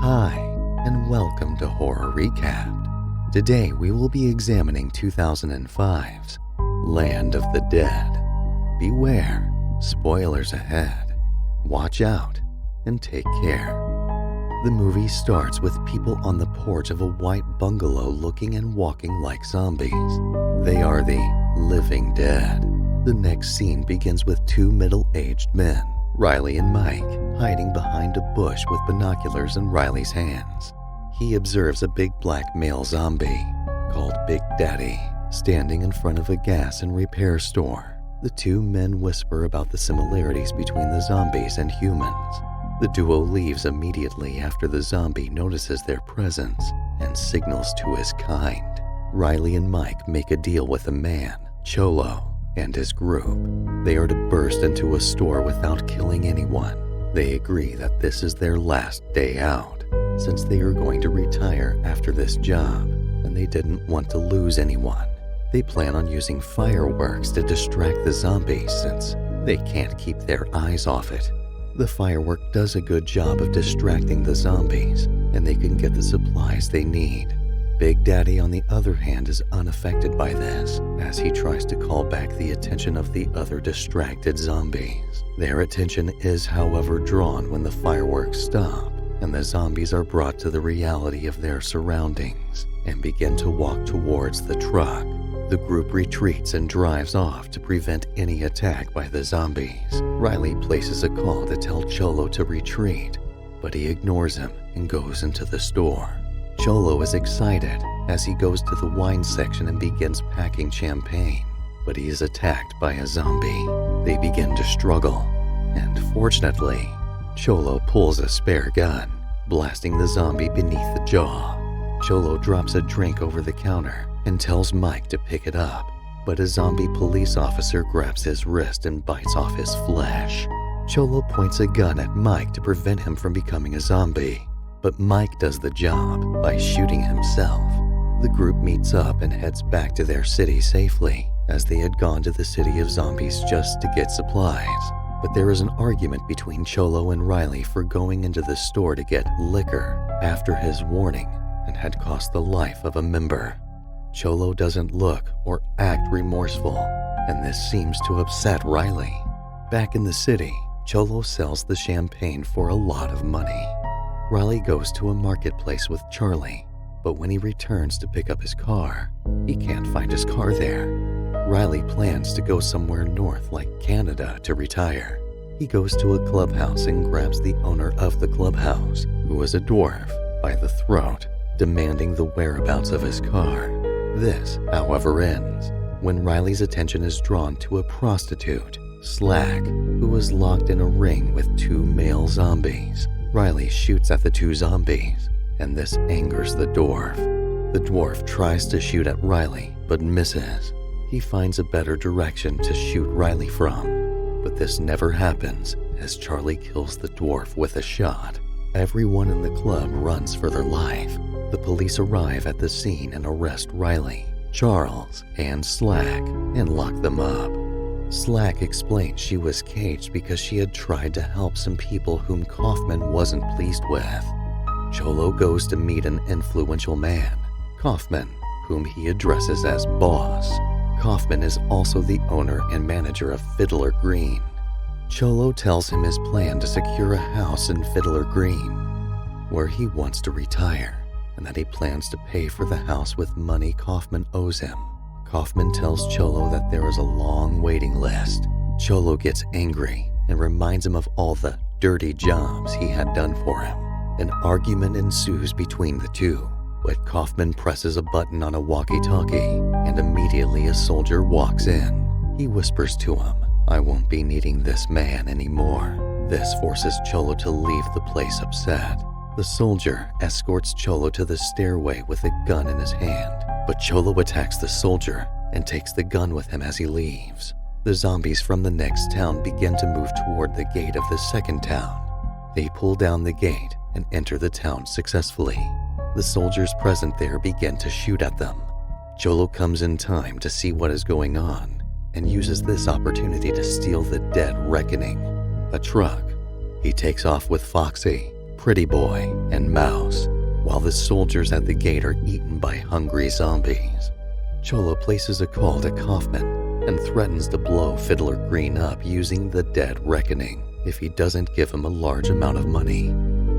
Hi, and welcome to Horror Recapped. Today we will be examining 2005's Land of the Dead. Beware, spoilers ahead. Watch out and take care. The movie starts with people on the porch of a white bungalow looking and walking like zombies. They are the living dead. The next scene begins with two middle-aged men, Riley and Mike, hiding behind a bush with binoculars in Riley's hands. He observes a big black male zombie called Big Daddy standing in front of a gas and repair store. The two men whisper about the similarities between the zombies and humans. The duo leaves immediately after the zombie notices their presence and signals to his kind. Riley and Mike make a deal with a man, Cholo, and his group. They are to burst into a store without killing anyone. They agree that this is their last day out, since they are going to retire after this job, and they didn't want to lose anyone. They plan on using fireworks to distract the zombies since they can't keep their eyes off it. The firework does a good job of distracting the zombies, and they can get the supplies they need. Big Daddy, on the other hand, is unaffected by this, as he tries to call back the attention of the other distracted zombies. Their attention is, however, drawn when the fireworks stop, and the zombies are brought to the reality of their surroundings and begin to walk towards the truck. The group retreats and drives off to prevent any attack by the zombies. Riley places a call to tell Cholo to retreat, but he ignores him and goes into the store. Cholo is excited as he goes to the wine section and begins packing champagne, but he is attacked by a zombie. They begin to struggle, and fortunately, Cholo pulls a spare gun, blasting the zombie beneath the jaw. Cholo drops a drink over the counter and tells Mike to pick it up, but a zombie police officer grabs his wrist and bites off his flesh. Cholo points a gun at Mike to prevent him from becoming a zombie, but Mike does the job by shooting himself. The group meets up and heads back to their city safely, as they had gone to the city of zombies just to get supplies. But there is an argument between Cholo and Riley for going into the store to get liquor after his warning and had cost the life of a member. Cholo doesn't look or act remorseful, and this seems to upset Riley. Back in the city, Cholo sells the champagne for a lot of money. Riley goes to a marketplace with Charlie, but when he returns to pick up his car, he can't find his car there. Riley plans to go somewhere north like Canada to retire. He goes to a clubhouse and grabs the owner of the clubhouse, who is a dwarf, by the throat, demanding the whereabouts of his car. This, however, ends when Riley's attention is drawn to a prostitute, Slack, who is locked in a ring with two male zombies. Riley shoots at the two zombies, and this angers the dwarf. The dwarf tries to shoot at Riley, but misses. He finds a better direction to shoot Riley from, but this never happens as Charlie kills the dwarf with a shot. Everyone in the club runs for their life. The police arrive at the scene and arrest Riley, Charles, and Slack and lock them up. Slack explained she was caged because she had tried to help some people whom Kaufman wasn't pleased with. Cholo goes to meet an influential man, Kaufman, whom he addresses as boss. Kaufman is also the owner and manager of Fiddler Green. Cholo tells him his plan to secure a house in Fiddler Green, where he wants to retire, and that he plans to pay for the house with money Kaufman owes him. Kaufman tells Cholo that there is a long waiting list. Cholo gets angry and reminds him of all the dirty jobs he had done for him. An argument ensues between the two, but Kaufman presses a button on a walkie-talkie, and immediately a soldier walks in. He whispers to him, "I won't be needing this man anymore." This forces Cholo to leave the place upset. The soldier escorts Cholo to the stairway with a gun in his hand, but Cholo attacks the soldier and takes the gun with him as he leaves. The zombies from the next town begin to move toward the gate of the second town. They pull down the gate and enter the town successfully. The soldiers present there begin to shoot at them. Cholo comes in time to see what is going on and uses this opportunity to steal the dead reckoning, a truck. He takes off with Foxy, Pretty Boy, and Mouse, while the soldiers at the gate are eaten by hungry zombies. Cholo places a call to Kaufman and threatens to blow Fiddler Green up using the Dead Reckoning if he doesn't give him a large amount of money.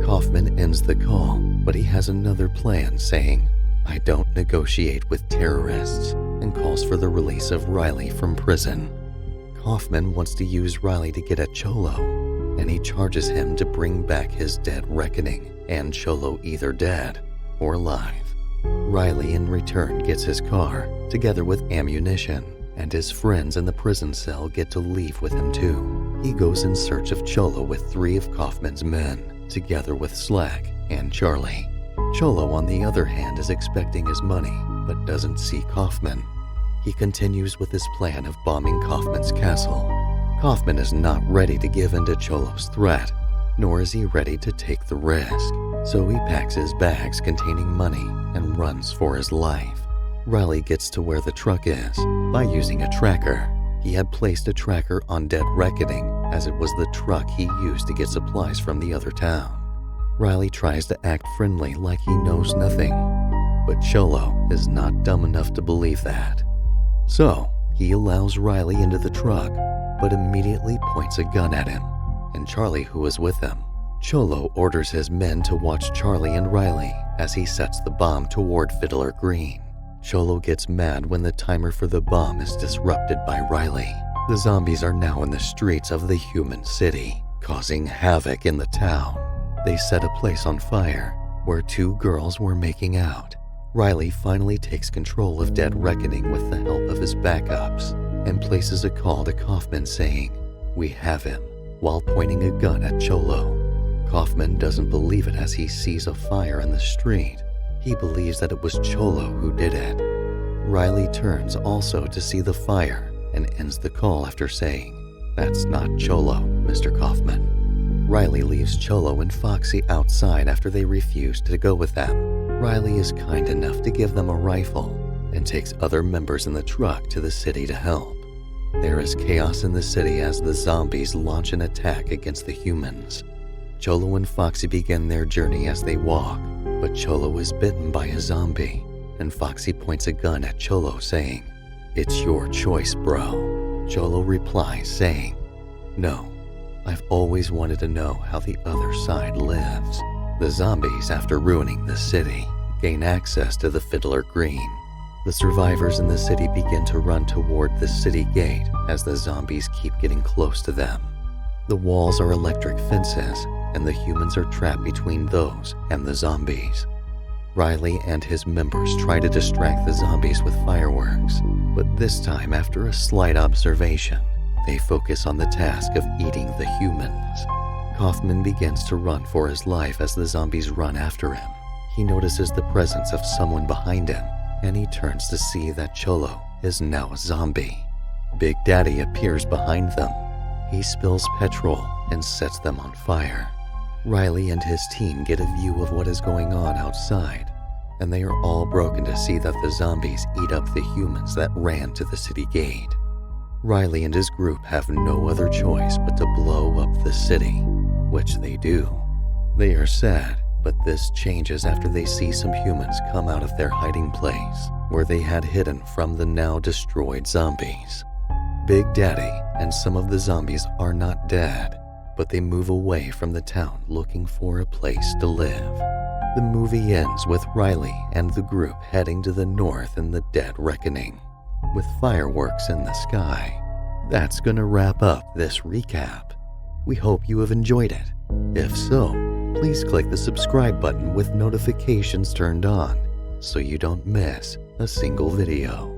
Kaufman ends the call, but he has another plan, saying, "I don't negotiate with terrorists," and calls for the release of Riley from prison. Kaufman wants to use Riley to get at Cholo, and he charges him to bring back his Dead Reckoning and Cholo either dead or alive. Riley in return gets his car, together with ammunition, and his friends in the prison cell get to leave with him too. He goes in search of Cholo with 3 of Kaufman's men, together with Slack and Charlie. Cholo, on the other hand, is expecting his money, but doesn't see Kaufman. He continues with his plan of bombing Kaufman's castle. Kaufman is not ready to give in to Cholo's threat, nor is he ready to take the risk, so he packs his bags containing money and runs for his life. Riley gets to where the truck is by using a tracker. He had placed a tracker on Dead Reckoning, as it was the truck he used to get supplies from the other town. Riley tries to act friendly like he knows nothing, but Cholo is not dumb enough to believe that. So, he allows Riley into the truck, but immediately points a gun at him, and Charlie, who is with him. Cholo orders his men to watch Charlie and Riley as he sets the bomb toward Fiddler Green. Cholo gets mad when the timer for the bomb is disrupted by Riley. The zombies are now in the streets of the human city, causing havoc in the town. They set a place on fire where 2 girls were making out. Riley finally takes control of Dead Reckoning with the help of his backups and places a call to Kaufman saying, "We have him," while pointing a gun at Cholo. Kaufman doesn't believe it as he sees a fire in the street. He believes that it was Cholo who did it. Riley turns also to see the fire and ends the call after saying, "That's not Cholo, Mr. Kaufman." Riley leaves Cholo and Foxy outside after they refuse to go with them. Riley is kind enough to give them a rifle and takes other members in the truck to the city to help. There is chaos in the city as the zombies launch an attack against the humans. Cholo and Foxy begin their journey as they walk, but Cholo is bitten by a zombie, and Foxy points a gun at Cholo saying, "It's your choice, bro." Cholo replies saying, "No, I've always wanted to know how the other side lives." The zombies, after ruining the city, gain access to the Fiddler Green. The survivors in the city begin to run toward the city gate as the zombies keep getting close to them. The walls are electric fences, and the humans are trapped between those and the zombies. Riley and his members try to distract the zombies with fireworks, but this time, after a slight observation, they focus on the task of eating the humans. Kaufman begins to run for his life as the zombies run after him. He notices the presence of someone behind him, and he turns to see that Cholo is now a zombie. Big Daddy appears behind them. He spills petrol and sets them on fire. Riley and his team get a view of what is going on outside, and they are all broken to see that the zombies eat up the humans that ran to the city gate. Riley and his group have no other choice but to blow up the city, which they do. They are sad, but this changes after they see some humans come out of their hiding place, where they had hidden from the now destroyed zombies. Big Daddy and some of the zombies are not dead, but they move away from the town looking for a place to live. The movie ends with Riley and the group heading to the north in the Dead Reckoning, with fireworks in the sky. That's gonna wrap up this recap. We hope you have enjoyed it. If so, please click the subscribe button with notifications turned on so you don't miss a single video.